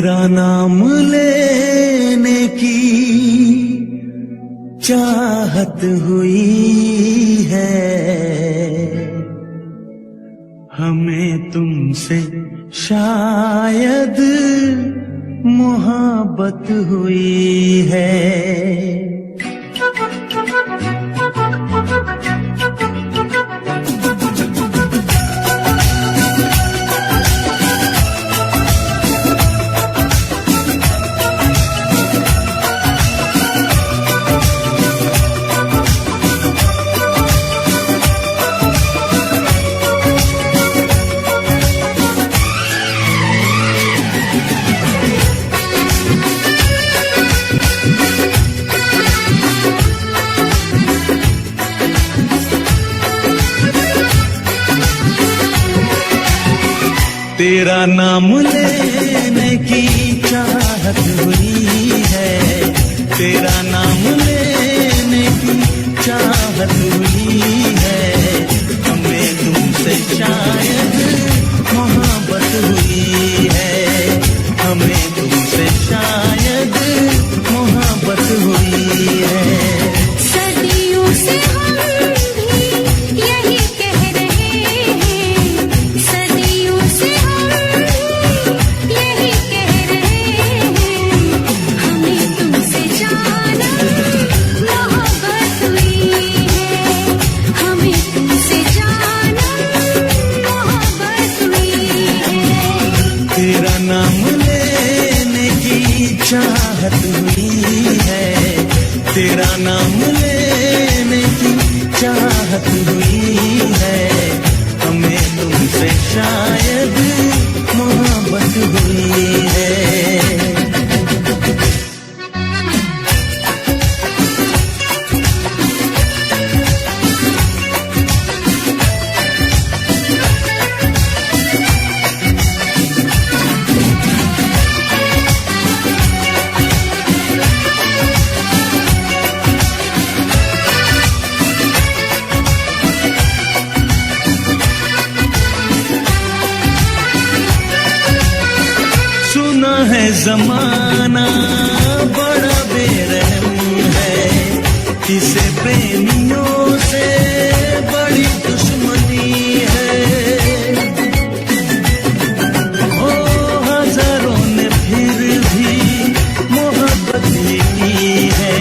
तेरा नाम लेने की चाहत हुई है, हमें तुमसे शायद मोहब्बत हुई है। तेरा नाम लेने की चाहत हुई है, तेरा नाम लेने की चाहत हुई है, हमें तुमसे शायद मोहब्बत हुई है, हमें तुमसे शायद मोहब्बत हुई है। सदियों से हम भी यही कह रहे हैं, सदियों से हम भी यही कह रहे हैं, हमें तुमसे जाना मोहब्बत हुई है, हमें तुमसे जाना मोहब्बत हुई है। तेरा नाम लेने की चाहत हुई है, तेरा नाम लेने की चाहत हुई है, हमें तुमसे शायद मोहब्बत हुई है। सुना है जमाना बड़ा बेरहम है, किसे प्रेमियों से बड़ी दुश्मनी है। ओ हजारों ने फिर भी मोहब्बत ही की है,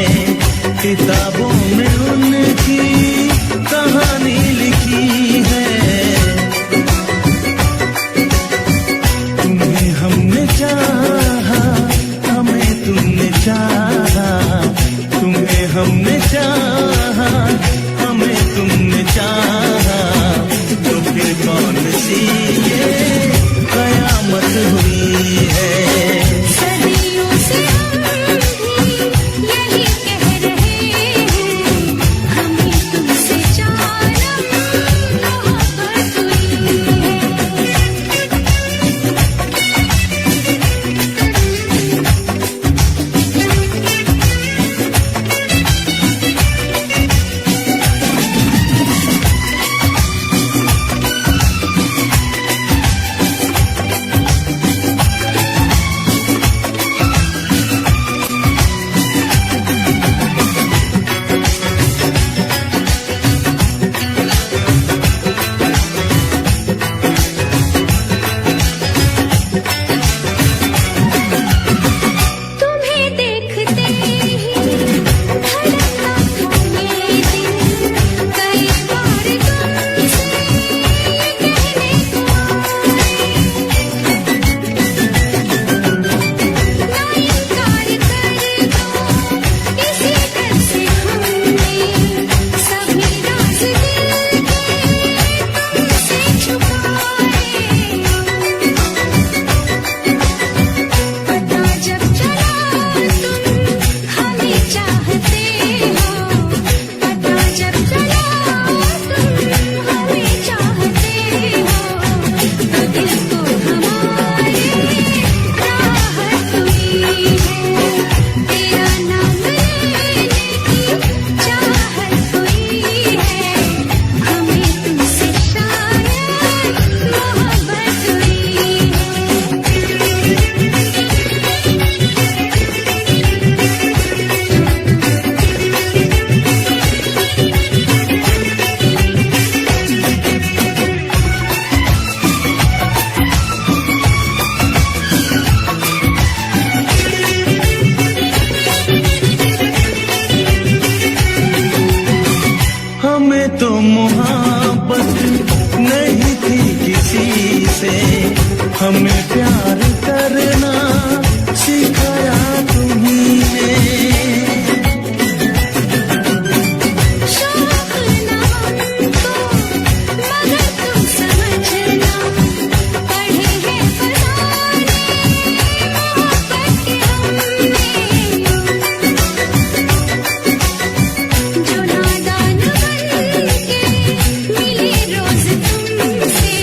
किताबों में उनकी कहानी लिखी है। तुम्हें हमने चाहा, हमें तुमने चाहा, तुम्हें हमने चाहा, हमें तुमने चाहा, तो फिर कौन सी ये कयामत हुई है। सदियों से हम भी यही कह रहे हैं, हमें तुमसे जाना मोहब्बत हुई है। तो मोहब्बत नहीं थी किसी से, हमें प्यार करना सिखाया तुम्हीं ने। शौक ना हमको मगर तुम समझना, पढ़े हैं फसाने मोहब्बत के हमने। जो नादान बनके मिले रोज तुमसे,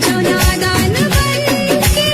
जो नादान बनके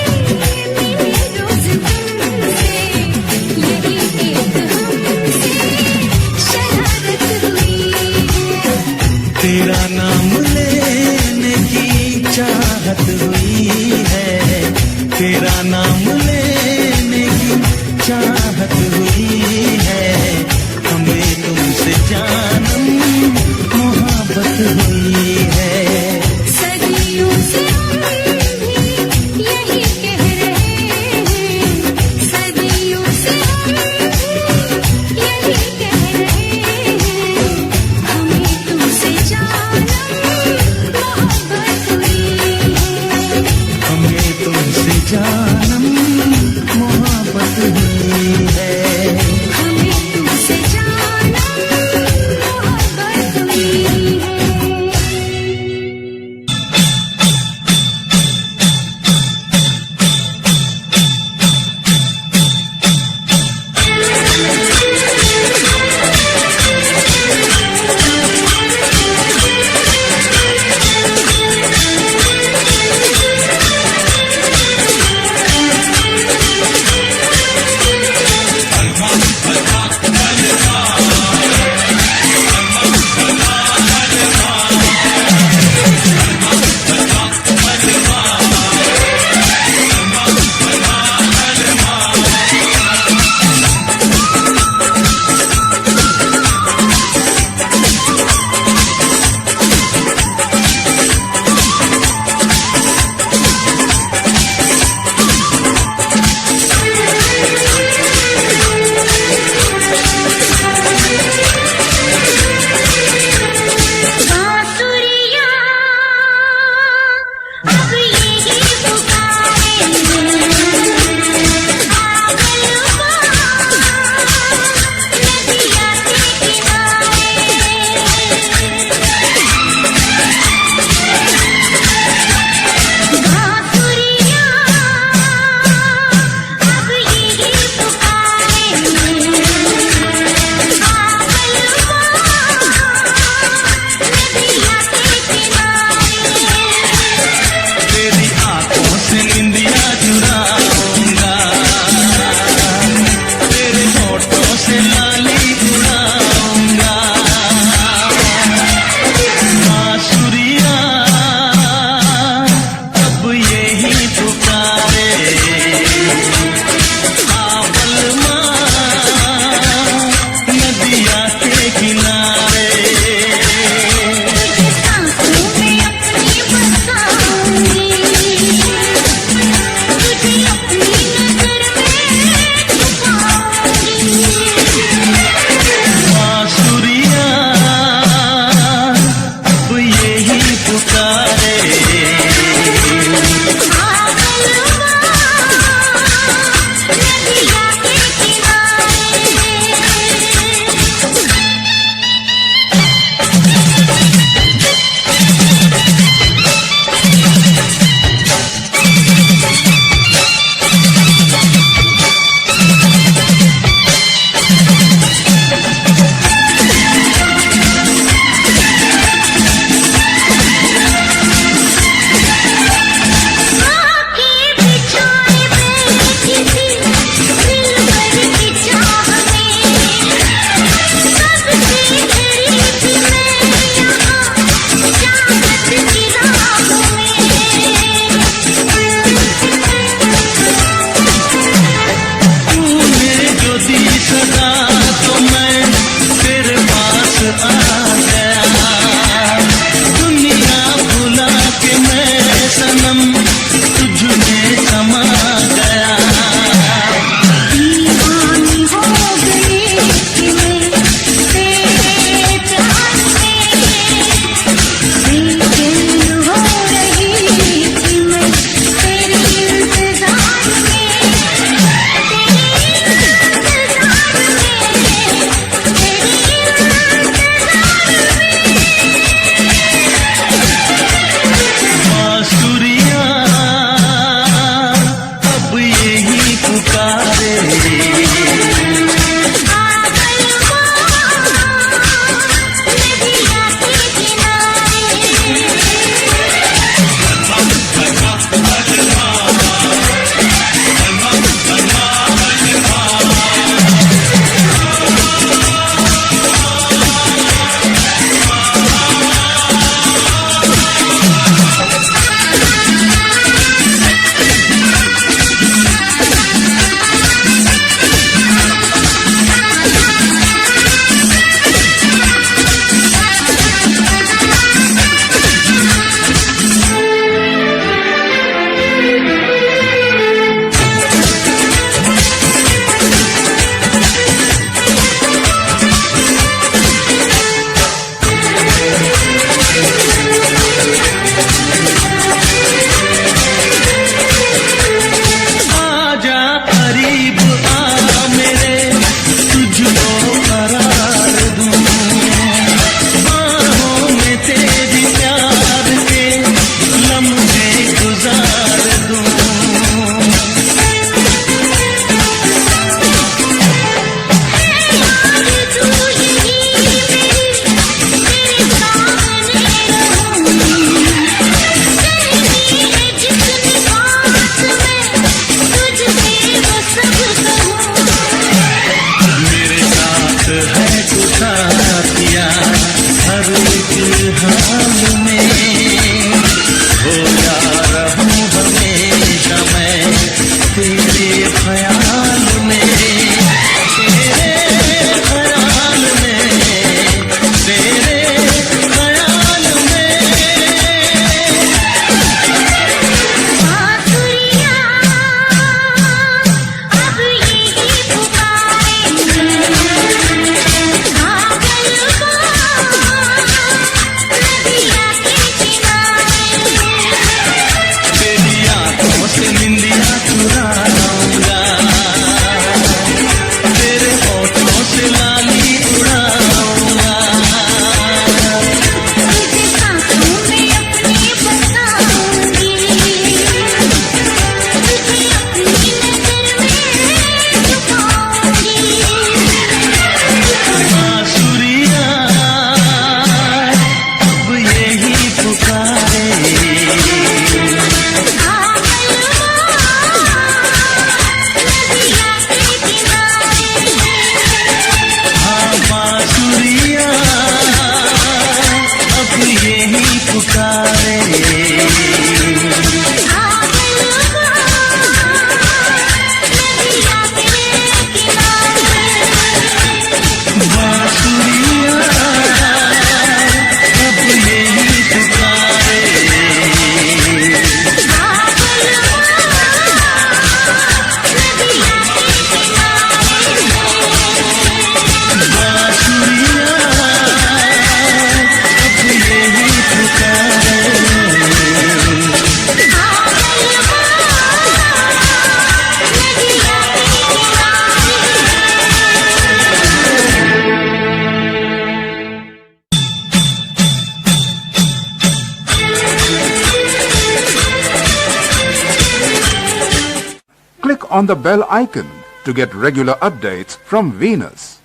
on the bell icon to get regular updates from Venus.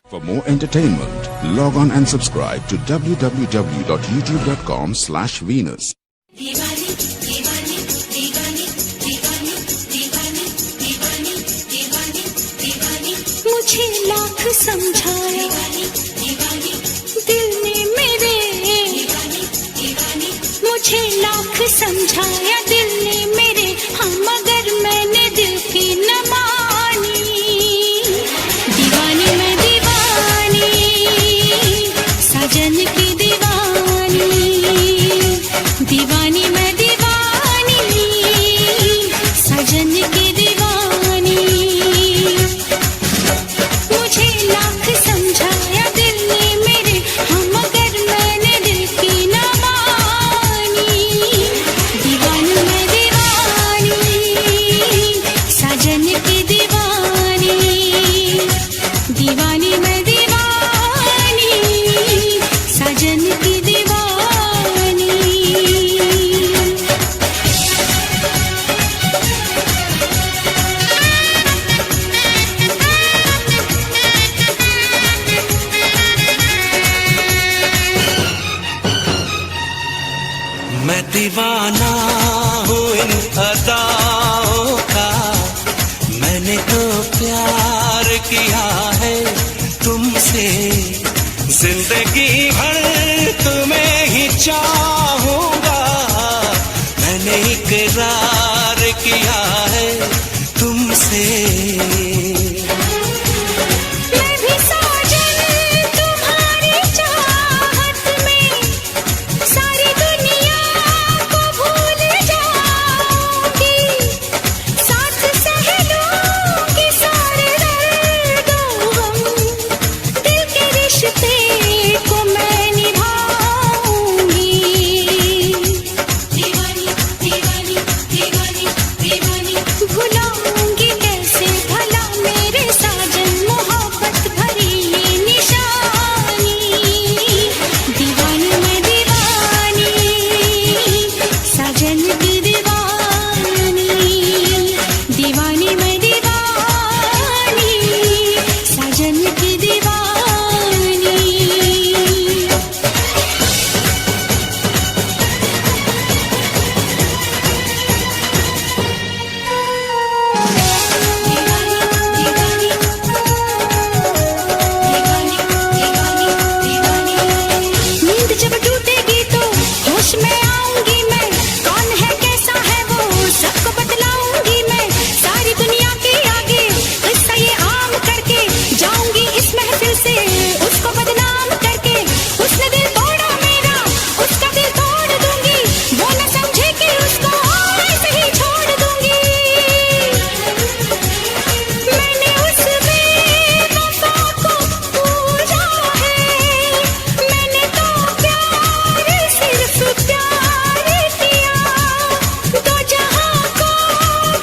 For more entertainment, log on and subscribe to www.youtube.com/Venus. दीवानी दीवानी दीवानी दीवानी दीवानी दीवानी दीवानी दीवानी मुझे लाख समझाया दीवानी दिल ने मेरे दीवानी दीवानी मुझे लाख समझाया दिल ने मेरे हाँ मगर मैंने दिल की न मानी दीवानी मैं दीवानी साजन की दीवानी दीवानी मैं दीवानी साजन की दीवानी मुझे लाख समझाया दिल ने मेरे हाँ मगर मैंने दिल की न मानी दीवानी मैं दीवानी साजन की दीवानी दीवानी मैं दीवानी साजन की दीवानी मैं दीवाना हूँ इन अदाओं का मैंने तो प्यार किया है तुमसे जिंदगी भर तुम्हें ही चाहूंगा मैंने इकरार किया है तुमसे मैं भी साजन तुम्हारी चाहत में सारी दुनिया को भूल जाऊंगी साथ सह लूंगी सारे दर्दों हम दिल के रिश्ते को मैं निभाऊंगी दीवानी दीवानी दीवानी दीवानी भुलाऊंगी कैसे भला मेरे साजन मोहब्बत भरी ये निशानी दीवानी मैं दीवानी साजन की दीवानी दीवानी मैं दीवानी साजन की दीवानी नींद जब टूटेगी तो होश में आऊंगी मैं कौन है कैसा है वो सबको बतलाऊंगी मैं सारी दुनिया के आगे किस्सा ये आम करके जाऊंगी इस महफिल से उसको बदनाम करके उसने दिल तोड़ा मेरा उसका दिल तोड़ दूंगी वो न समझे कि उसको ऐसे ही छोड़ दूंगी मैंने उस बेवफा को पूजा है मैंने तो प्यार सिर्फ प्यार किया दो जहां को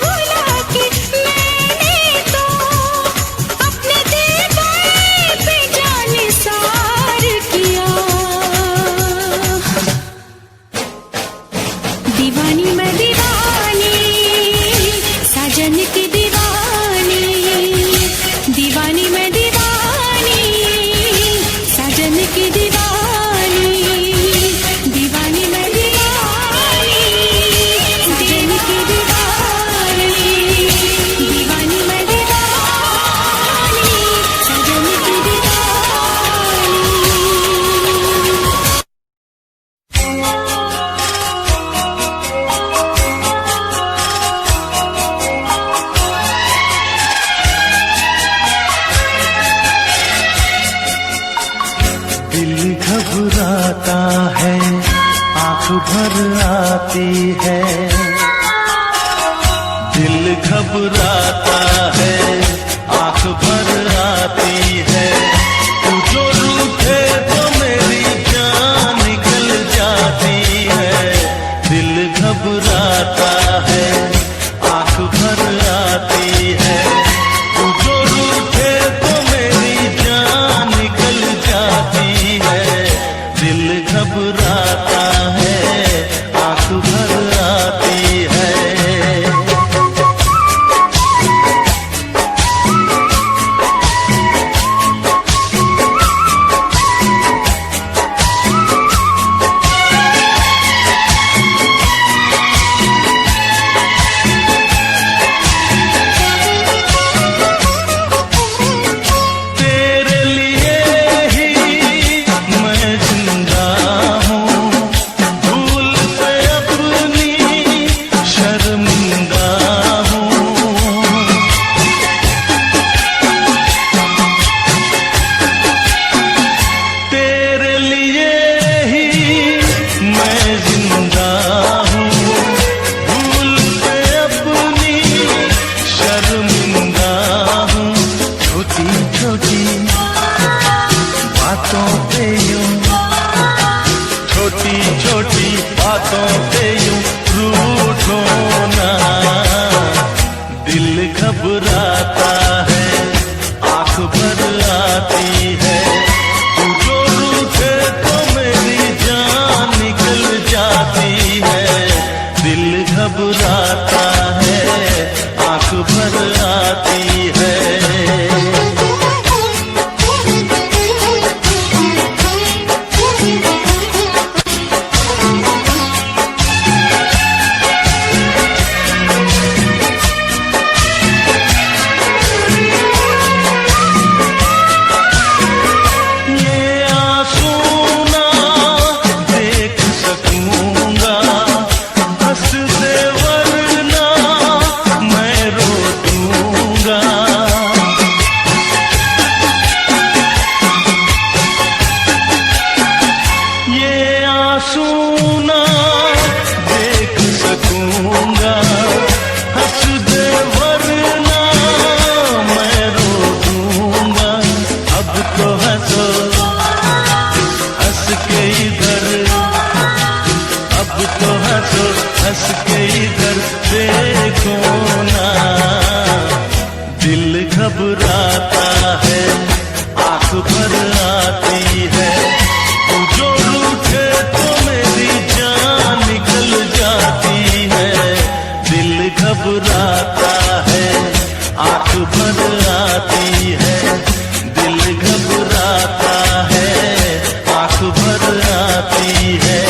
भुला के मैंने तो अपने दिल पे जान सार किया दीवानी मैं दीवानी साजन की दीवानी दीवानी मैं दीवानी साजन की दीवानी दीवानी मैं दीवानी साजन की दीवानी दीवानी मैं दीवानी साजन की दिल घबराता है आंख भर आती है दिल घबराता है आंख भर आती है तू जो रूठे तो मेरी जान निकल जाती है दिल घबराता है आंख भर आती है तू जो रूठे तो मेरी जान निकल जाती है दिल घबराता है आंख भर आती है बातों पे यूं, छोटी छोटी बातों पे यूं रूठो ना। दिल घबराता है, आंख भर आती है, तू जो रूठे तो मेरी जान निकल जाती है। दिल घबराता है, आंख भर आती है। सुना देख सकूंगा, हंस दे वरना मैं रो दूंगा। अब तो हंसो हंस के इधर, अब तो हंसो हंस के इधर देखो ना। दिल घबराता है, आंख भर आती है, तू जो रूठे तो मेरी जान निकल जाती है। दिल घबराता है, आंख भर आती है, दिल घबराता है, आंख भर आती है।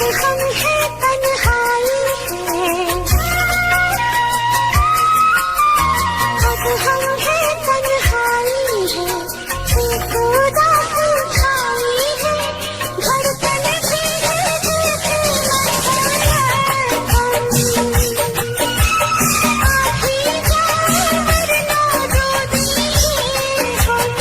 हम हैं तन्हाई है, अब हम हैं तन्हाई है, एक उदास छाई है, धड़कन भी है दिल की आखी जाए वरना रो देंगे हम।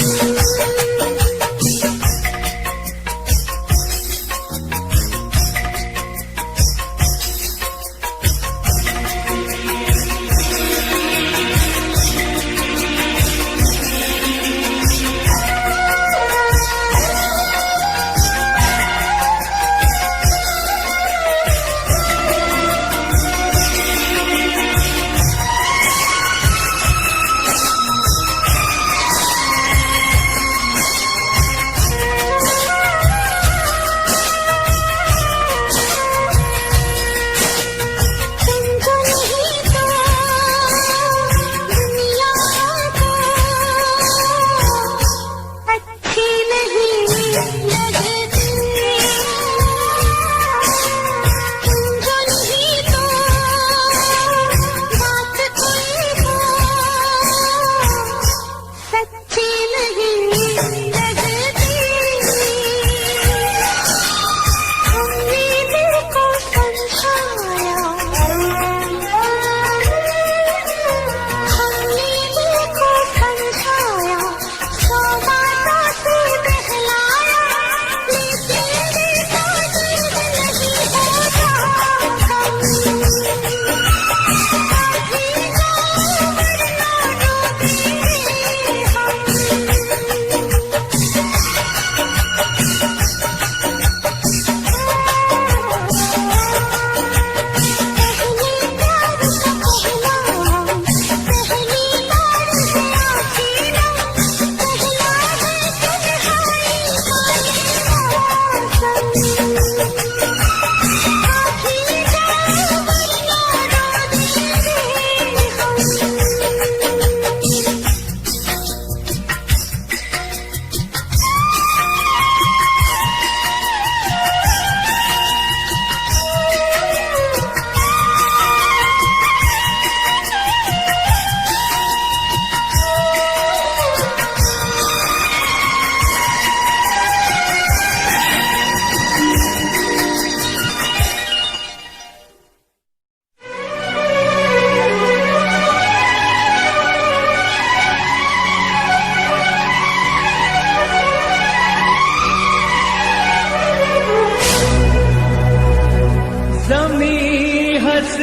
ज़मीं हंस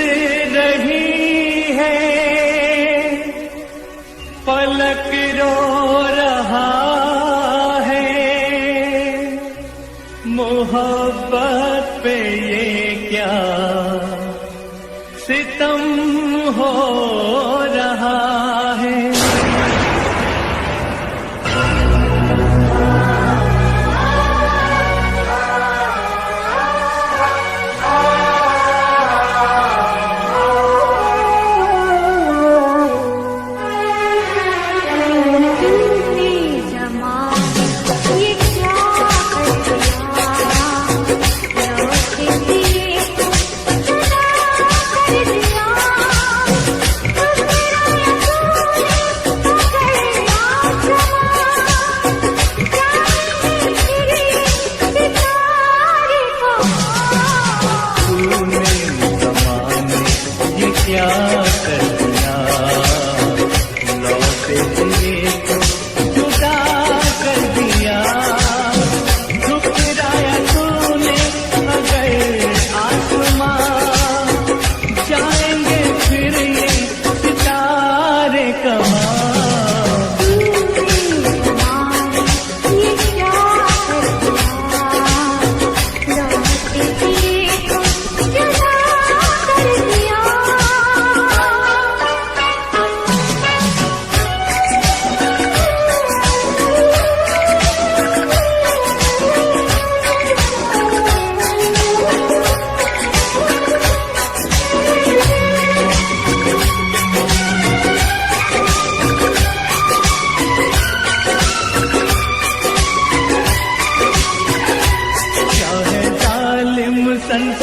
रही है, फलक रो रहा है, मोहब्बत पे ये क्या सितम हो रहा है। कर दिया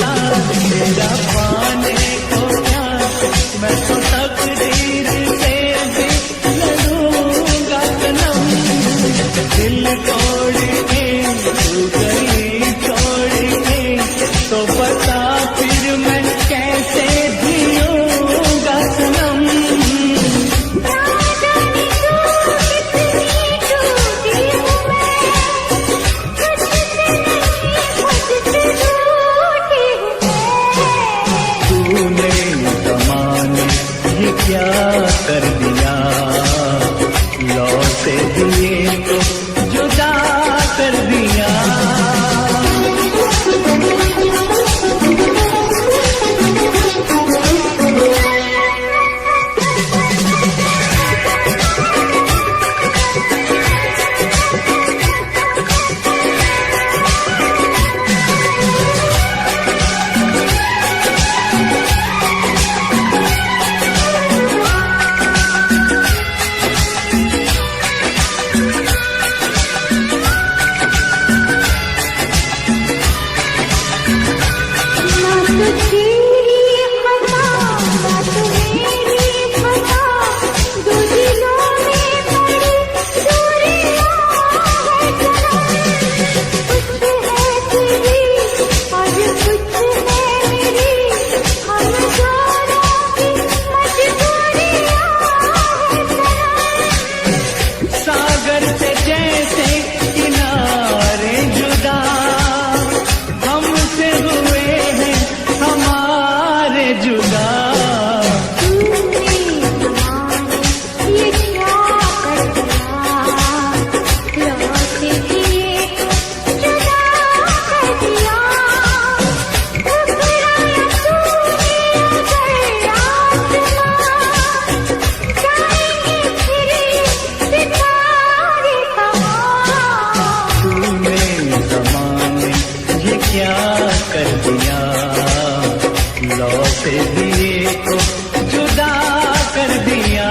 बता तेरा पाने को क्या, मैं तो तकदीर से भी लड़ूंगा सनम। दिल तोड़ के तू गई छोड़ के, तो बता फिर मैं कैसे जीऊंगा सनम। तूने ज़माने ये क्या कर दिया, लौटे दिए तो जुदा कर दिया। सागर से जैसे किनारे जुदा हमसे हुए हैं हमारे जुदा। ये क्या कर दिया, लौटे दिए तो जुदा कर दिया। ठुकराया तूने अगर आसमां, जाएंगे फिर सितारे कहाँ। तूने ज़माने ये क्या कर दिया, लौटे दिए तो जुदा कर दिया।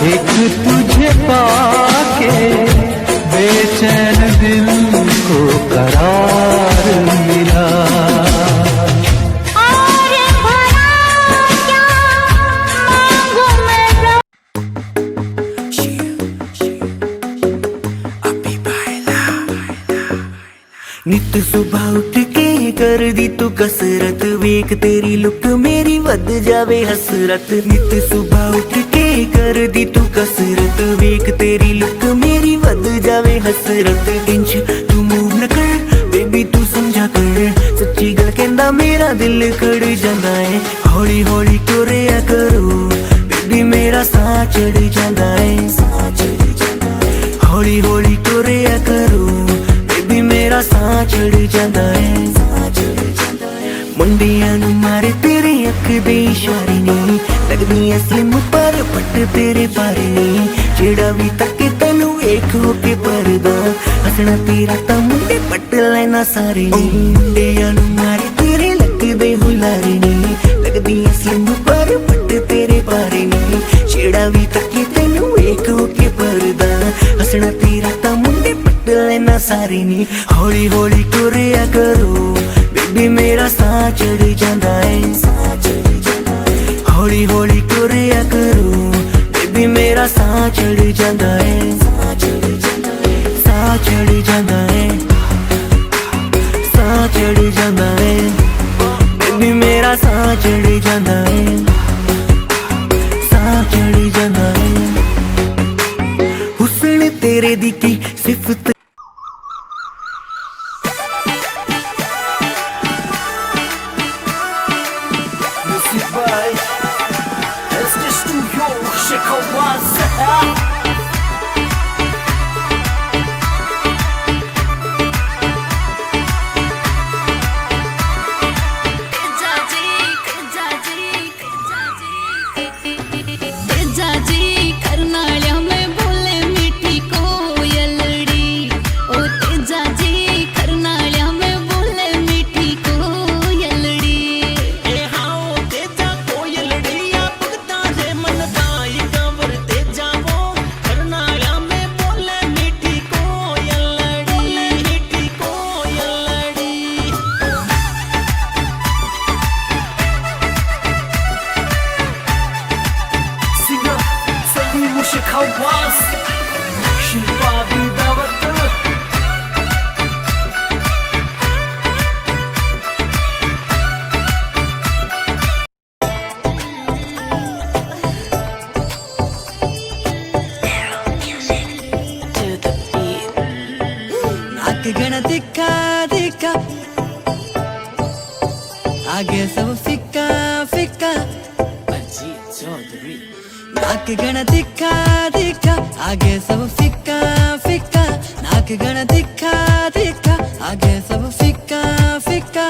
एक तुझे पाके बेचैन दिल को करार मिला। नित सुबह उठ के कर दी तू कसरत, वेख तेरी लुक मेरी वध जावे हसरत। नित सुबह उठ के कर दी तू कसरत, वेख तेरी लुक मेरी वध जावे हसरत इंच तू मूव न कर बेबी तू समझा कर सच्ची गल कहंदा मेरा दिल खड़ जांदा है हौली हौली टुरिया करो बेबी मेरा साह चढ़ जांदा है हौली हौली टुरिया करो बेबी मेरा साह चढ़ जांदा है मुंडियां नू मारे तेरे अख दे इशारे नी लगदी ऐ स्लिम पर पट तेरे बारे नी जेड़ा भी तके तैनू वेख हो के परदा हसना तेरा तां मुंडे पट लेना सारे नी मुंडियां नू मारे तेरे लगदे हुलारे नी लगदी ऐ स्लिम पर पट तेरे बारे नी जेड़ा भी तके तैनू वेख हो के परदा हसना तेरा तां मुंडे पट लेना सारे नी हौली हौली टुरिया करो बेबी मेरा साह चढ़ जांदा है हौली हौली टुरिया करो बेबी मेरा साह चढ़ जांदा है साह चढ़ जांदा है साह चढ़ जांदा है बेबी मेरा साह चढ़ जांदा है साह चढ़ जांदा है हुस्न तेरे दी की सिफत गण दिखा दिखा आगे सब फिक्का फिक्का नाक गण दिखा दिखा आगे सब फिक्का फिक्का नाक गण दिखा दिखा आगे सब फिक्का फिक्का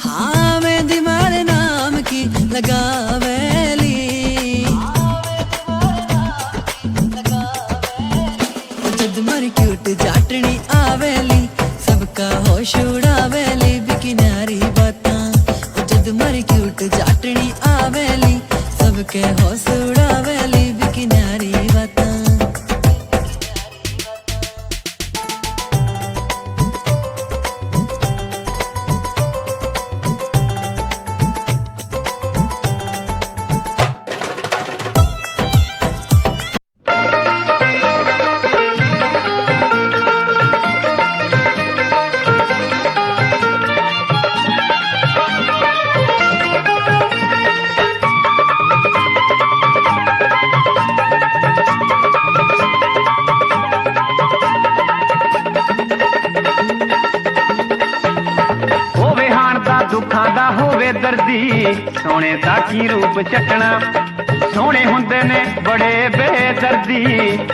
हाँ मैं दिमारे नाम की लगावेली जद मर क्यूट जाटनी आवेली सबका होश उड़ावेली बिकिनारी बातां जद मर क्यूट जाटनी आवेली सबके होश उड़ावेली बिकिनारी बातां दुखां दा होवे दर्दी सोने दा की रूप चटना सोने हुंदे ने बड़े बेदर्दी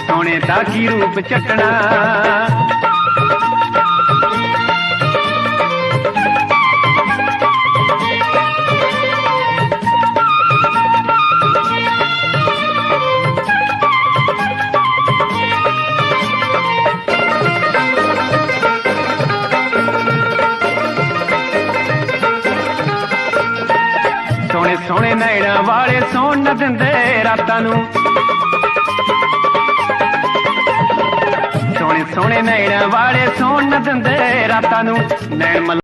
सोने दा की रूप चटना सोने नैना वाले सोन न दिंदे रातां नूं सोने सोने नैना वाले सोन न दिंदे रातां नूं नैन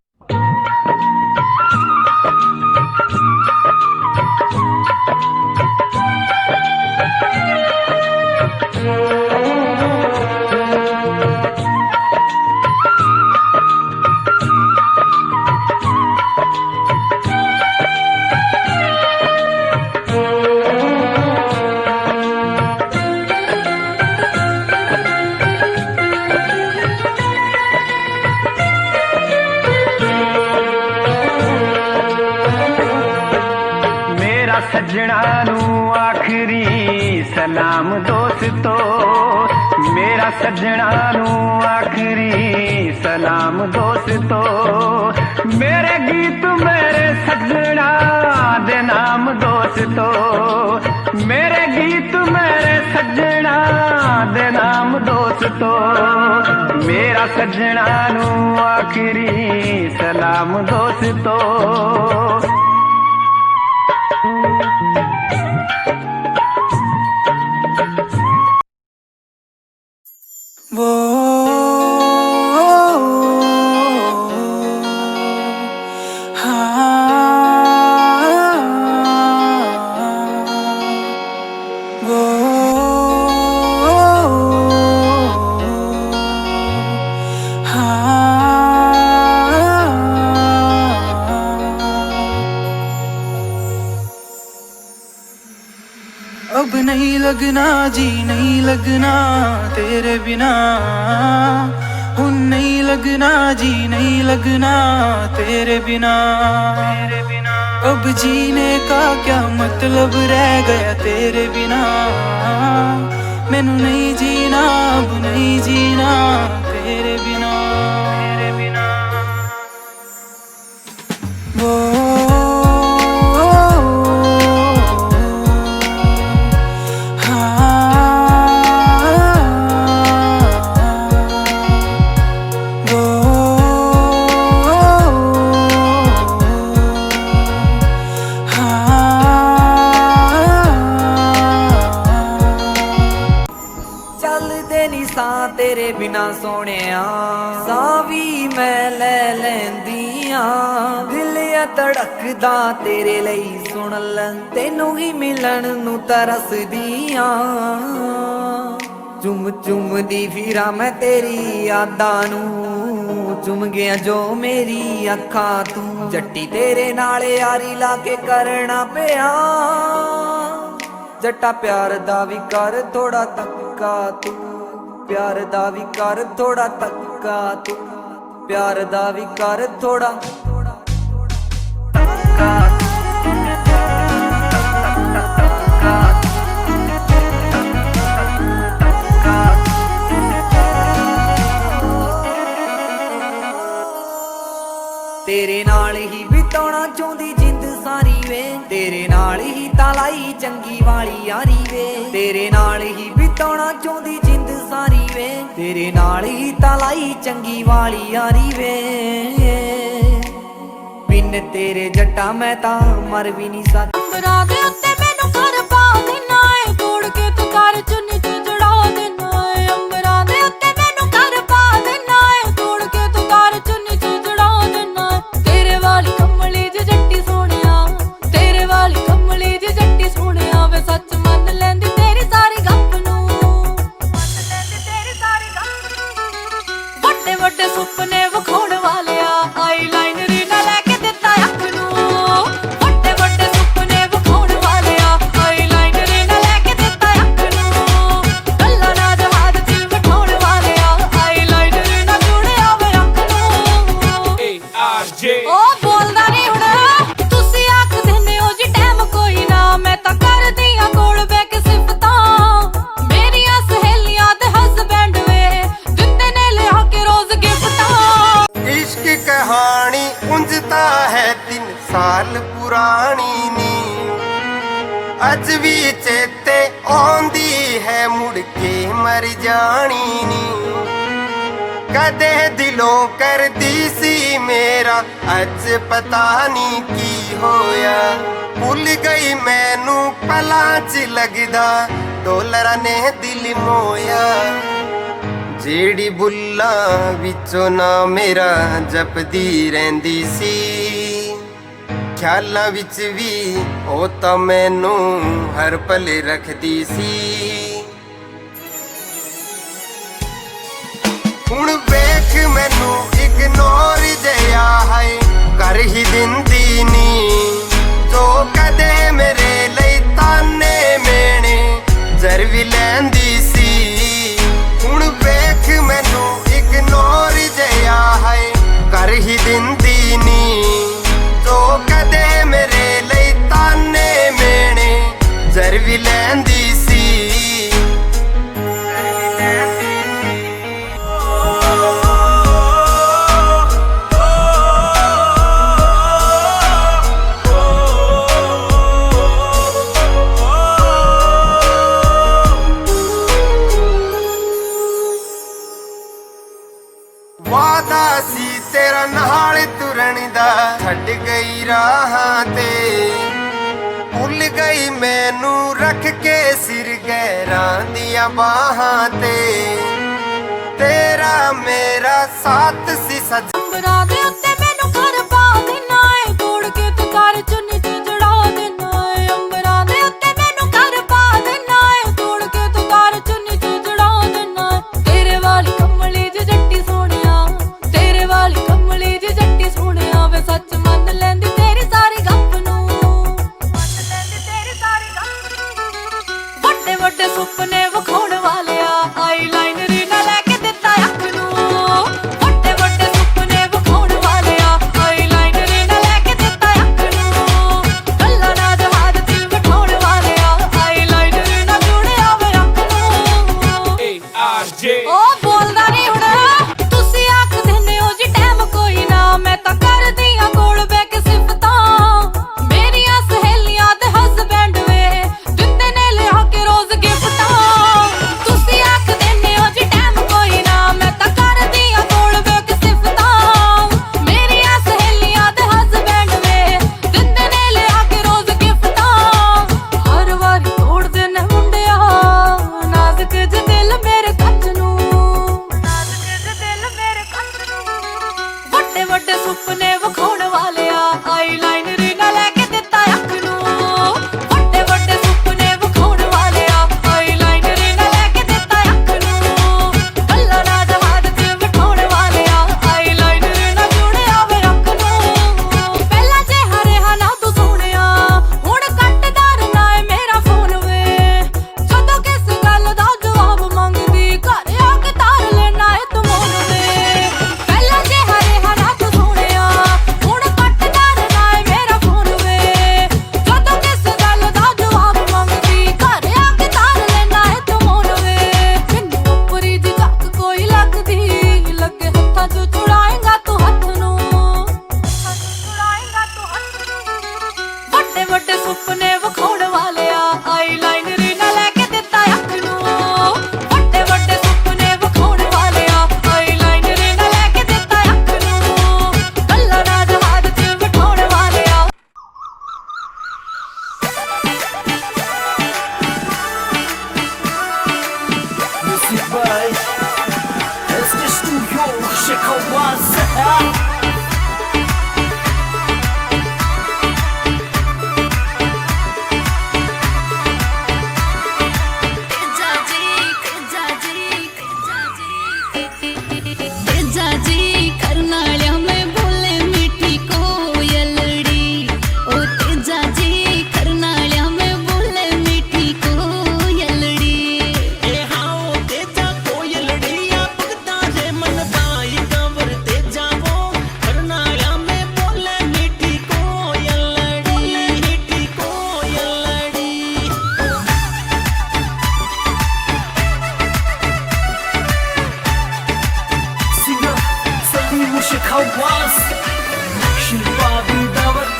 सज्जणा नू आखरी सलाम दोस्तो मेरा सज्जणा नू आखरी सलाम दोस्तो मेरे गीत मेरे सज्जणा दे नाम दोस्तो मेरे गीत मेरे सज्जणा दे नाम दोस्तो मेरा सज्जणा नू आखरी सलाम दोस्तो वो अब नहीं लगना जी नहीं लगना तेरे बिना हुन नहीं लगना जी नहीं लगना तेरे बिना अब जीने का क्या मतलब रह गया तेरे बिना मैनू नहीं जीना अब नहीं जीना तेरे बिना वो तेरे बिना सोनिया सां भी मैं ले लैंदियां दिल आ धड़कदा तेरे लई सुन ले तेनू ही मिलन नू तरसदियां चुम चुम दी फिरा मैं तेरी यादां नू चुम गया जो मेरी अखां तू जट्टी तेरे नाल यारी ला के करना पिया जट्टा प्यार दा भी कर थोड़ा तक्का तू प्यार दा भी कर थोड़ा तक्का तू प्यार दा भी कर थोड़ा तक्का तेरे नाल ही बिताउणा चाहुंदी जिंद सारी वे तेरे नाल ही तालाई चंगी वाली यारी वे तेरे नाल ही बिताउणा चाहुंदी जिंद सारी वे तेरे नाल ही तालाई चंगी वाली यारी वे बिन तेरे जट्टा मैं तां मर भी नहीं सकदा अंबरां दे उत्ते मैनू घर पा देना है तोड़ के तू कर चुन्नी च जड़ा देना है अंबरां दे उत्ते मैनू घर पा देना है तोड़ के तू कर चुन्नी च जड़ा देना है तेरे वाली कमली ज जट्टी सोहणिया तेरे वाली कमली ज जट्टी सोहणिया वे सच मन लैंदी तेरी सारी गप नू ਵੱਡੇ ਵੱਡੇ ਸੁਪਨੇ ਵਿਖਾਉਣ ਵਾਲਿਆ ਆਈਲਾਈਨਰ ਨਾ ਲੈ ਕੇ ਦਿੱਤਾ ਅੱਖ ਨੂੰ ਵੱਡੇ ਵੱਡੇ ਸੁਪਨੇ ਵਿਖਾਉਣ ਵਾਲਿਆ ਆਈਲਾਈਨਰ ਨਾ ਲੈ ਕੇ ਦਿੱਤਾ ਅੱਖ ਨੂੰ ਗੱਲਾਂ ਨਾ ਜਹਾਜ਼ 'ਚ ਬਿਠਾਉਣ ਵਾਲਿਆ ਆਈਲਾਈਨਰ ਨਾ ਜੁੜਿਆ ਵੇ ਅੱਖ ਨੂੰ ਉਹ ਬੋਲਦਾ ਨਹੀਂ ਹੁਣ ਤੁਸੀਂ ਆਖਦੇ ਨੇ ਉਹ ਜੀ ਟਾਈਮ ਕੋਈ ਨਾ ਮੈਂ ਤਾਂ ਕਰਦੀ ਆ ਕੋਲ ਬੈ ਕੇ ਸਿਫਤਾਂ ਮੇਰੀਆਂ ਸਹੇਲੀਆਂ ਤੇ ਹਸਬੈਂਡ ਵੇ ਦਿੰਦੇ ਨੇ ਲਿਆ ਕੇ ਰੋਜ਼ ਗਿਫਟਾਂ इश्क कहानी उंजता है 3 साल पुरानी नी अज भी चेते आंदी है मुड़ के मर जानी नी कदे दिलों कर दी सी मेरा अज पता नहीं की होया भुल गई मैनू पलां च लगदा डॉलरां ने दिल मोया ਜਿਹੜੀ ਬੁੱਲਾਂ ਵਿੱਚੋਂ ਨਾ ਮੇਰਾ ਜਪਦੀ ਰਹਿੰਦੀ ਸੀ ਖਿਆਲਾਂ ਵਿੱਚ ਵੀ ਉਹ ਤਾਂ ਮੈਨੂੰ ਹਰ ਪਲ ਰੱਖਦੀ ਸੀ ਹੁਣ ਵੇਖ ਮੈਨੂੰ ਇਗਨੋਰ ਜਿਹਾ ਹੈ ਕਰ ਹੀ ਦਿੰਦੀ ਨੀ ਜੋ ਕਦੇ ਮੇਰੇ ਲਈ ਤਾਨੇ ਮੇਣੇ ਜ਼ਰ ਵੀ ਲੈਂਦੀ ਸੀ ਹੁਣ ਵੇਖ ਮੈਨੂੰ ਇਗਨੋਰ ਜਿਹਾ ਹੈ ਕਰ ਹੀ ਦਿੰਦੀ ਨੀ ਜੋ ਕਦੇ ਮੇਰੇ ਲਈ ਤਾਨੇ ਮੇਣੇ ਵਾਦਾ ਸੀ ਤੇਰਾ ਨਾਲ ਤੁਰਨ ਦਾ ਛੱਡ ਗਈ ਰਾਹਾਂ ਤੇ ਭੁੱਲ ਗਈ ਮੈਨੂੰ ਰੱਖ ਕੇ ਸਿਰ ਗਹਿਰਾਂ ਦੀਆਂ ਬਾਹਾਂ ਤੇ ਤੇਰਾ ਮੇਰਾ ਸਾਥ ਸੀ ਸੱਜ ਅੰਬਰਾਂ ਦੇ ਉੱਤੇ ਮੈਨੂੰ ਘਰ ਪਾ ਦੇਣਾ ਏ ਤੋੜ ਕੇ ਤੂੰ ਕਰ ਚੁੰਨੀ ਚ ਜੜਾ ਦੇਣਾ ਏ ਅੰਬਰਾਂ ਦੇ ਉੱਤੇ ਮੈਨੂੰ ਘਰ ਪਾ ਦੇਣਾ ਏ ਤੋੜ ਕੇ ਤੂੰ ਕਰ ਚੁੰਨੀ ਚ ਜੜਾ ਦੇਣਾ ਏ ਤੇਰੇ ਵਾਲੀ ਕਮਲੀ ਜਿਹੀ ਜੱਟੀ ਸੋਹਣਿਆ ਤੇਰੇ ਵਾਲੀ ਕਮਲੀ ਜਿਹੀ ਜੱਟੀ ਸੋਹਣਿਆ ਵੇ ਸੱਚ ਮੰਨ ਲੈਂਦੀ ਤੇਰੀ ਸਾਰੀ ਗੱਪ ਨੂੰ ਮੰਨ ਲੈਂਦੀ ਤੇਰੀ ਸਾਰੀ ਗੱਪ ਨੂੰ ਵੱਡੇ ਵੱਡੇ ਸੁਪਨੇ ਵਿਖਾਉਣ ਵਾਲਿਆ ਆਈਲਾਈਨਰ ਨਾ ਲੈ ਕੇ ਦਿੱਤਾ ਅੱਖ ਨੂੰ ਵੱਡੇ ਵੱਡੇ ਸੁਪਨੇ ਵਿਖਾਉਣ ਵਾਲਿਆ ਆਈਲਾਈਨਰ ਨਾ ਲੈ ਕੇ ਦਿੱਤਾ ਅੱਖ ਨੂੰ ਗੱਲਾਂ ਨਾ ਜਹਾਜ਼ ਤੇ ਬਿਠਾਉਣ ਵਾਲਿਆ ਆਈਲਾਈਨਰ ਨਾ ਜੁੜਿਆ ਵੇ ਅੱਖ ਨੂੰ ਉਹ ਬੋਲਦਾ ਨਹੀਂ ਹੁਣ ਤੁਸੀਂ ਆਖ ਦਿੰਦੇ ਹੋ ਜੀ ਟਾਈਮ ਕੋਈ ਨਾ ਮੈਂ ਤਾਂ ਕਰਦੀ ਆ ਕੋਲ ਬੈ ਕੇ ਸਿਫਤਾਂ ਮੇਰੀਆਂ ਸਹੇਲੀਆਂ ਤੇ ਹਸਬੈਂਡ ਵੇ ਦਿੰਦੇ ਨੇ ਲਿਆ ਕੇ ਰੋਜ਼ ਗਿਫਟਾਂ ਤੁਸੀਂ ਆਖ ਦਿੰਦੇ ਹੋ ਜੀ ਟਾਈਮ ਕੋਈ ਨਾ ਮੈਂ ਤਾਂ ਕਰਦੀ ਆ ਕੋਲ ਬੈ ਕੇ ਸਿਫਤਾਂ ਮੇਰੀਆਂ ਸਹੇਲੀਆਂ ਤੇ ਹਸਬੈਂਡ ਵੇ ਦਿੰਦੇ ਨੇ ਲਿਆ ਕੇ ਰੋਜ਼ ਗਿਫਟਾਂ ਹਰ ਵਾਰੀ ਤੋੜਦੇ ਨੇ ਮੁੰਡਿਆ ਨਾਜ਼ੁਕ ਜਿਹੇ ਦਿਲ ਮੇਰੇ ਕੱਚ ਨੂੰ ਨਾਜ਼ੁਕ ਜਿਹੇ ਦਿਲ ਮੇਰੇ ਕੱਚ ਨੂੰ ਵੱਡੇ ਵੱਡੇ ਸੁਪਨੇ ਵਿਖਾਉਣ ਵਾਲਿਆ ਆਈਲਾਈਨਰ ਨਾ ਲੈ ਕੇ ਦਿੱਤਾ ਅੱਖ ਨੂੰ ਵੱਡੇ ਵੱਡੇ ਸੁਪਨੇ ਵਿਖਾਉਣ ਵਾਲਿਆ ਆਈਲਾਈਨਰ ਨਾ ਲੈ ਕੇ ਦਿੱਤਾ ਅੱਖ ਨੂੰ ਗੱਲਾਂ ਨਾ ਜਹਾਜ਼ ਤੇ ਬਿਠਾਉਣ ਵਾਲਿਆ ਆਈਲਾਈਨਰ ਨਾ ਜੁੜਿਆ ਵੇ ਅੱਖ ਨੂੰ ਪਹਿਲਾਂ ਜੇ ਹਰਿਆ ਨਾ ਤੂੰ ਸੋਹਣਿਆ ਹੁਣ ਕੱਟਦਾਰ ਨਾ ਏ ਮੇਰਾ ਫੋਨ ਵੇ ਜਦੋਂ ਕਿਸ ਗੱਲ ਦਾ ਜਵਾਬ ਮੰਗਦੀ ਘਰ ਆ ਕੇ ਤਾਰ ਲੈਣਾ ਏ ਤੂੰ ਮੋਨ ਵੇ ਪਹਿਲਾਂ ਜੇ ਹਰਿਆ ਨਾ ਤੂੰ ਸੋਹਣਿਆ ਹੁਣ ਕੱਟਦਾਰ ਨਾ ਏ ਮੇਰਾ ਫੋਨ ਵੇ ਜਦੋਂ ਕਿਸ ਗੱਲ ਦਾ ਜਵਾਬ ਮੰਗਦੀ ਘਰ ਆ ਕੇ ਤਾਰ ਲੈਣਾ ਏ ਤੂੰ ਮੋਨ ਵੇ ਮੈਨੂੰ ਉੱਪਰੀ ਦੀ ਝੱਕ ਕੋਈ ਲੱਗਦੀ ਲੱਗੇ ਹੱਥਾਂ 'ਚ ਚੁੜਾਏਂਗਾ ਤੂੰ ਹੱਥ ਨੂੰ ਚੁੜਾਏਂਗਾ ਤੂੰ ਹੱਥ ਨੂੰ ਵੱਡੇ ਵੱਡੇ ਸੁਪਨੇ ਵਿਖਾਉਣ ਵਾਲਿਆ ਆਈਲਾਈਨਰ ਨਾ ਲੈ ਕੇ ਦਿੱਤਾ ਅੱਖ ਨੂੰ ਵੱਡੇ ਵੱਡੇ ਸੁਪਨੇ ਵਿਖਾਉਣ ਵਾਲਿਆ ਆਈਲਾਈਨਰ ਨਾ ਲੈ ਕੇ ਦਿੱਤਾ ਅੱਖ ਨੂੰ ਗੱਲਾਂ ਨਾ ਜਹਾਜ਼ 'ਚ ਬਿਠਾਉਣ ਵਾਲਿਆ Music by SK Studio Shekawasa. Tejaji करनाळ्या में बोले मीठी कोयलड़ी ओ तेजाजी करनाळ्या में बोले मीठी कोयलड़ी ए हाओ तेजा कोयलड़िया भगता रे मन दाई कंवर तेजा वो करनाळ्या में बोले मीठी कोयलड़ी मीठी कोयलड़ी Singer Salim Shekawasa Shilpa Bidawat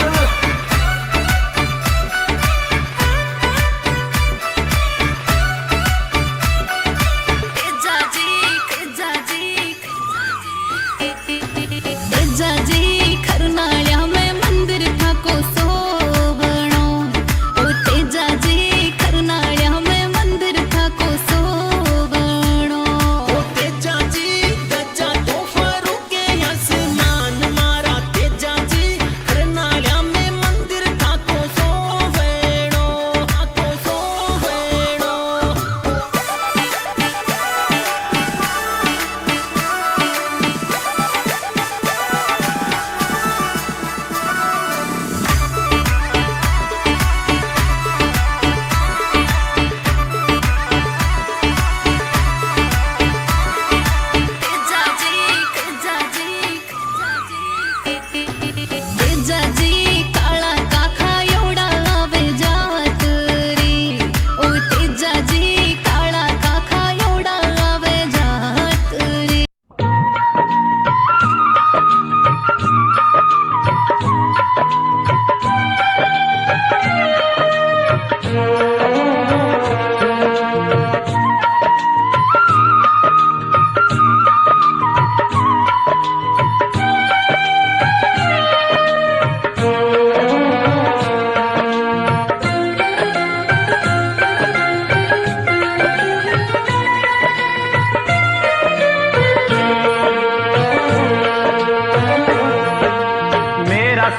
Tejaji करनाळ्या में मंदिर ठाको सोवणो ओ तेजाजी करनाळ्या में मंदिर ठाको सोवणो ओ तेजा जी गजा तो फरूके आसमान मा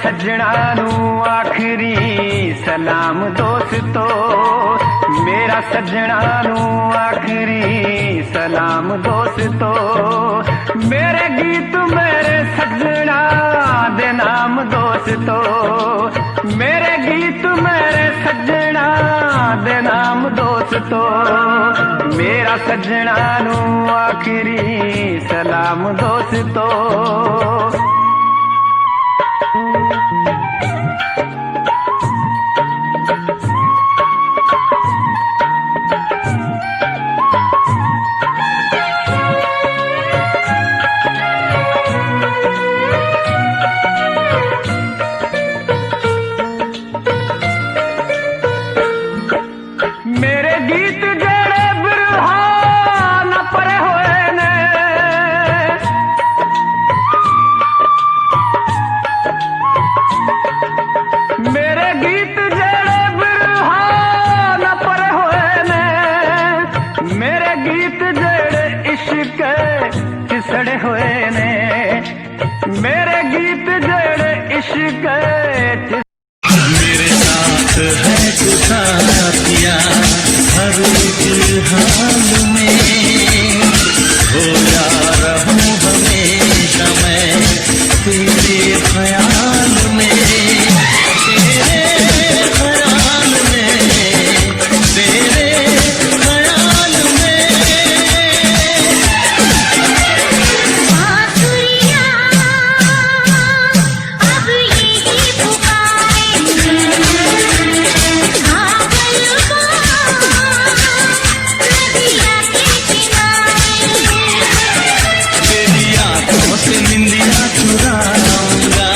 सज्जणा नू आखरी सलाम दोस्तों, मेरा सज्जणा नू आखरी सलाम दोस्तों, मेरे गीत मेरे सज्जणा दे नाम दोस्तों, मेरे गीत मेरे सज्जणा दे नाम दोस्तों, मेरा सज्जणा नू आखरी सलाम दोस्तों। मेरे गीत जड़े बिरहा न परे होए ने, मेरे गीत जड़े बिरहा न परे होए ने, मेरे गीत जड़े इश्क चिसड़े होए ने, मेरे गीत जड़े इश्क मेरे साथ है तू साथिया हर एक हाल में, हो जा रहूं हमेशा मैं तेरे ख्याल में, तेरे ख्याल में, तेरे ख्याल में। बांसुरियां अब यही पुकारे, नदिया के किनारे, तेरी आंखों से निंदिया चुराऊंगा,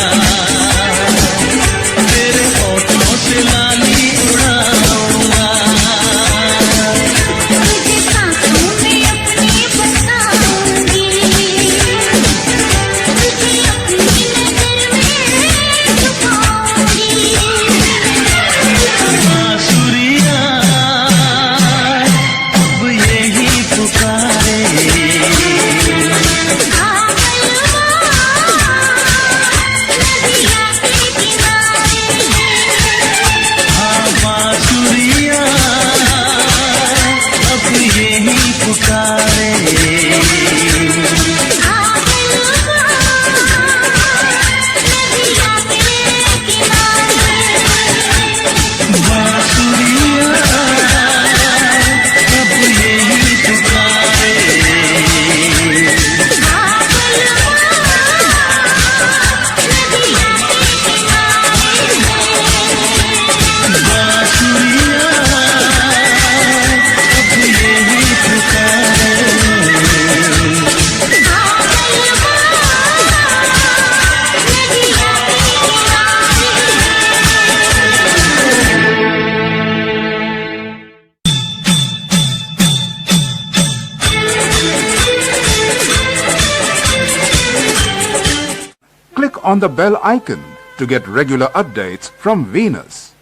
तेरे होठों से लाली उड़ाऊंगा, तुझे सांसों में अपनी बसाऊंगी, तुझे अपनी नजर में छुपाऊंगी। बांसुरियां अब यही पुकारे, नदिया के किनारे, हाँ बांसुरियां अब यही पुकारे, नदिया के किनारे। बांसुरियां अब यही पुकारे, बांसुरियां अब यही पुकारे। Click on the bell icon to get regular updates from Venus.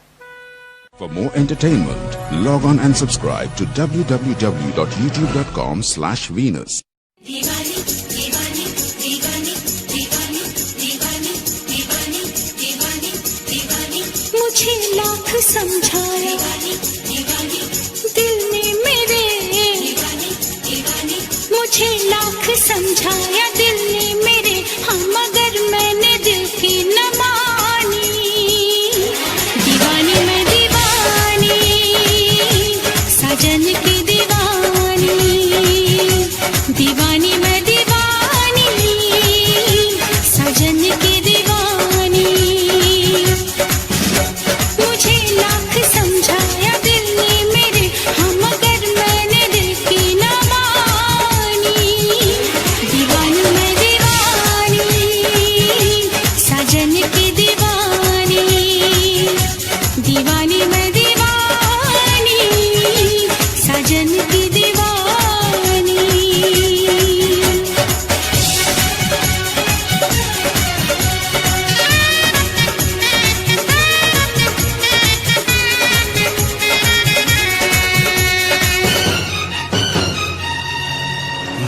For more entertainment, log on and subscribe to www.youtube.com/Venus. दीवानी दीवानी दीवानी दीवानी दीवानी दीवानी दीवानी दीवानी, मुझे लाख समझाया दीवानी दिल ने मेरे, दीवानी मुझे लाख समझाया दिल ने मेरे, हाँ मगर मैंने दिल की न मानी। दीवानी मैं दीवानी, साजन की दीवानी, दीवानी मैं दीवानी, साजन की दीवानी। मुझे लाख समझाया दिल ने मेरे, हाँ मगर मैंने दिल की न मानी। दीवानी मैं दीवानी, साजन की दीवानी, दीवानी मैं दीवानी, साजन की दीवानी।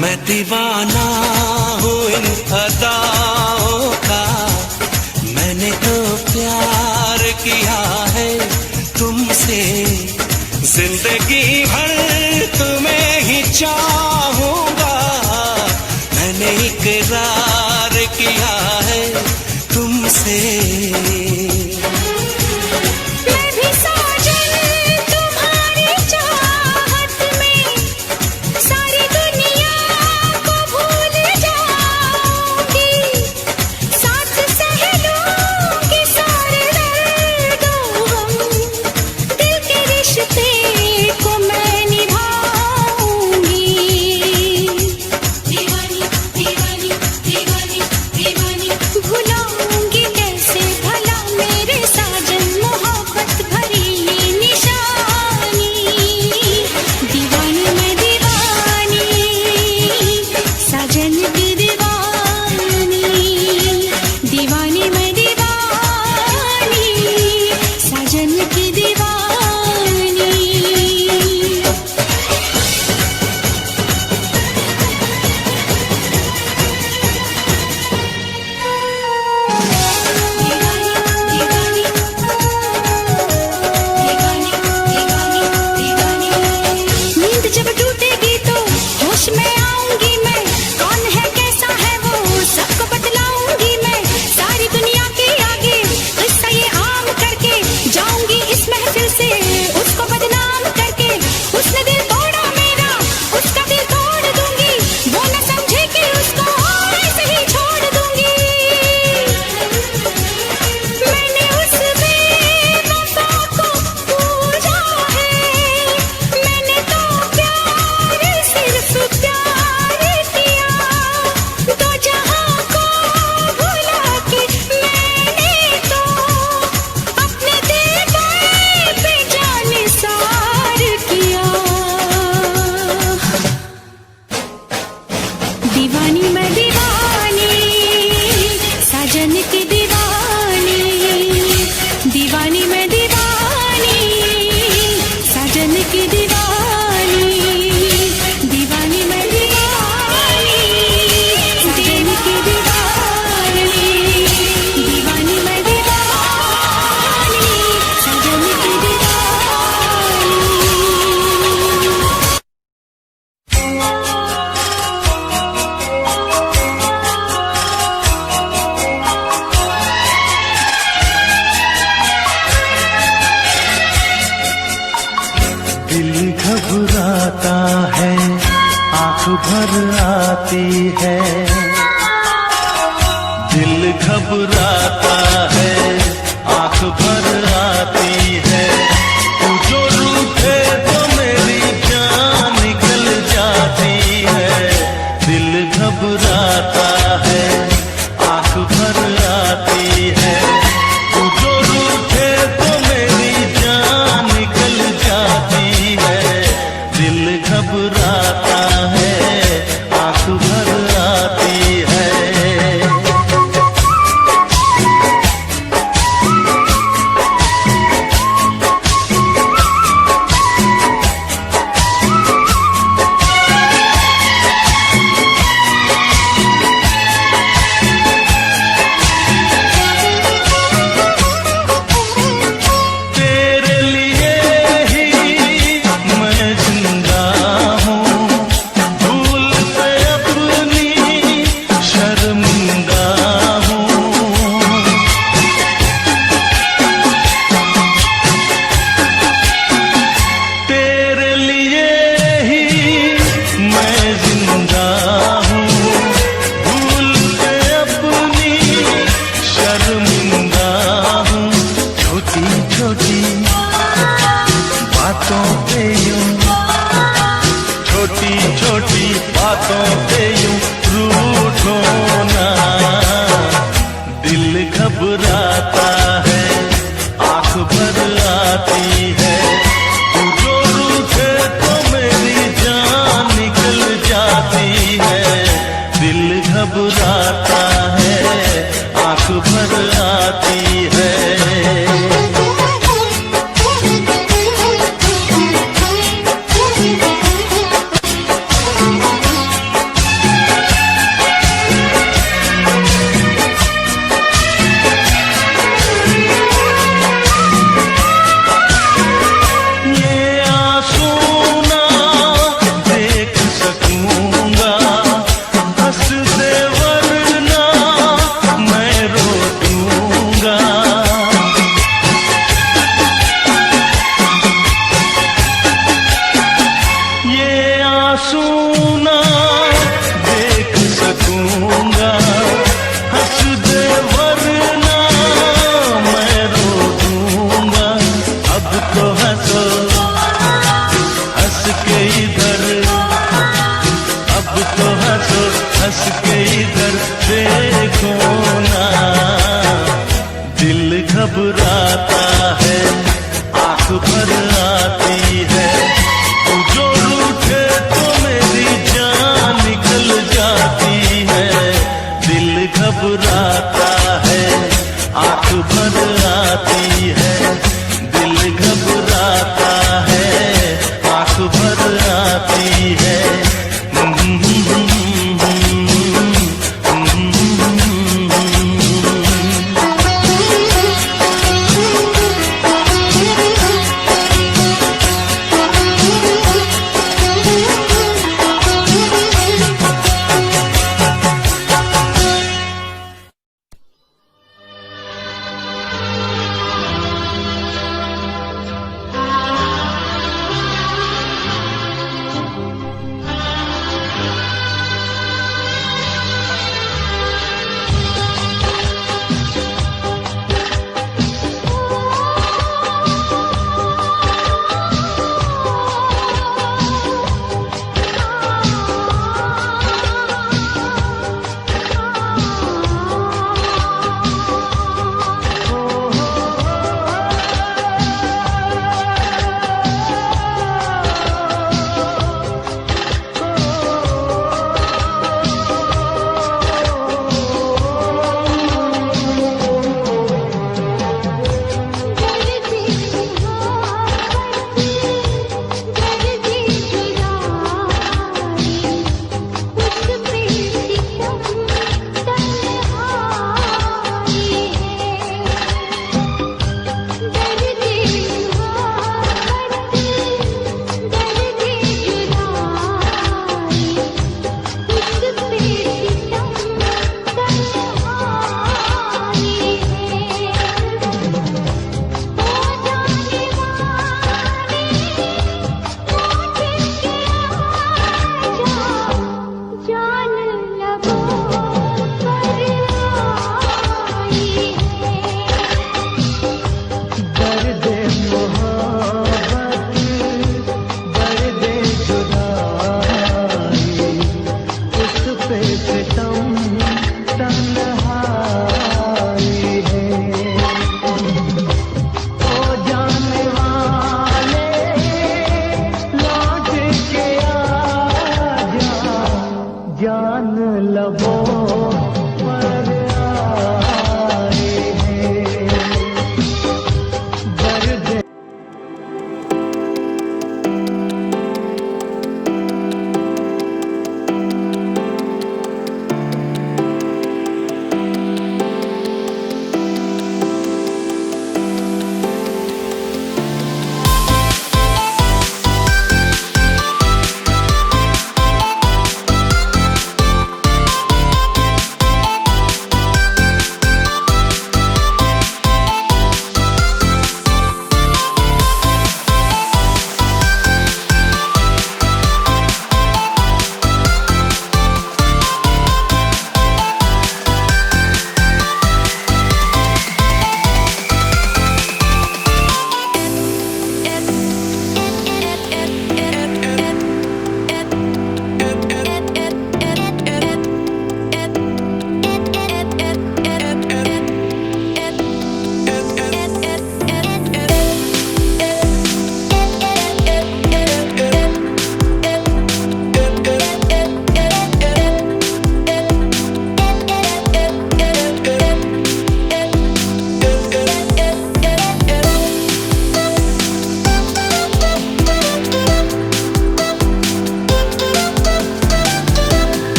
मैं दीवाना हूँ इन अदाओं का, मैंने तो चाहूंगा, मैंने इकरार किया है तुमसे। मैं भी साजन तुम्हारी चाहत में सारी दुनिया को भूल जाऊंगी, साथ सह लूंगी सारे दर्दों हम, दिल के रिश्ते को मैं निभाऊंगी। दीवानी दीवानी दीवानी दीवानी भुलाऊंगी कैसे भला मेरे साजन मोहब्बत भरी ये निशानी। दीवानी मैं दीवानी साजन की दीवानी, दीवानी मैं दीवानी साजन की दीवानी। नींद जब टूटेगी तो होश में आऊंगी मैं, कौन है कैसा है वो सबको बतलाऊंगी मैं, सारी दुनिया के आगे किस्सा ये आम करके जाऊंगी इस महफिल से उसको बदनाम करके। उसने दिल तोड़ा मेरा उसका दिल तोड़ दूंगी, वो न समझे कि उसको ऐसे ही छोड़ दूंगी। मैंने उस बेवफा को पूजा है, मैंने तो प्यार सिर्फ प्यार किया, दो जहां को भुला के मैंने तो अपने दिल पे जानिसार किया। दीवानी मैं दीवानी साजन की दीवानी, दीवानी मैं दीवानी साजन की दीवानी, दीवानी मैं दीवानी साजन की दीवानी, दीवानी मैं दीवानी साजन की दीवानी। दिल घबराता है, आंख भर आती है, दिल घबराता है, आंख भर आती है, तू जो रूठे तो मेरी जान निकल जाती है। दिल घबराता है, आंख भर आती है, तू जो रूठे तो मेरी जान निकल जाती है। दिल घबराता है, आंख भर आती है। तेरे लिए ही मैं जिंदा हूँ, भूल से अपनी शर्मिंदा हूँ। तेरे लिए ही मैं जिंदा हूँ, भूल से अपनी शर्मिंदा हूँ। छोटी छोटी बातों पे यूं, छोटी छोटी बातों पे यूं रूठो ना। दिल घबराता है, आंख भर आती है, तू जो रूठे तो मेरी जान निकल जाती है। दिल घबराता है, आंख भर आती है। ये आंसू ना देख घबराता है, आंख भर आती है।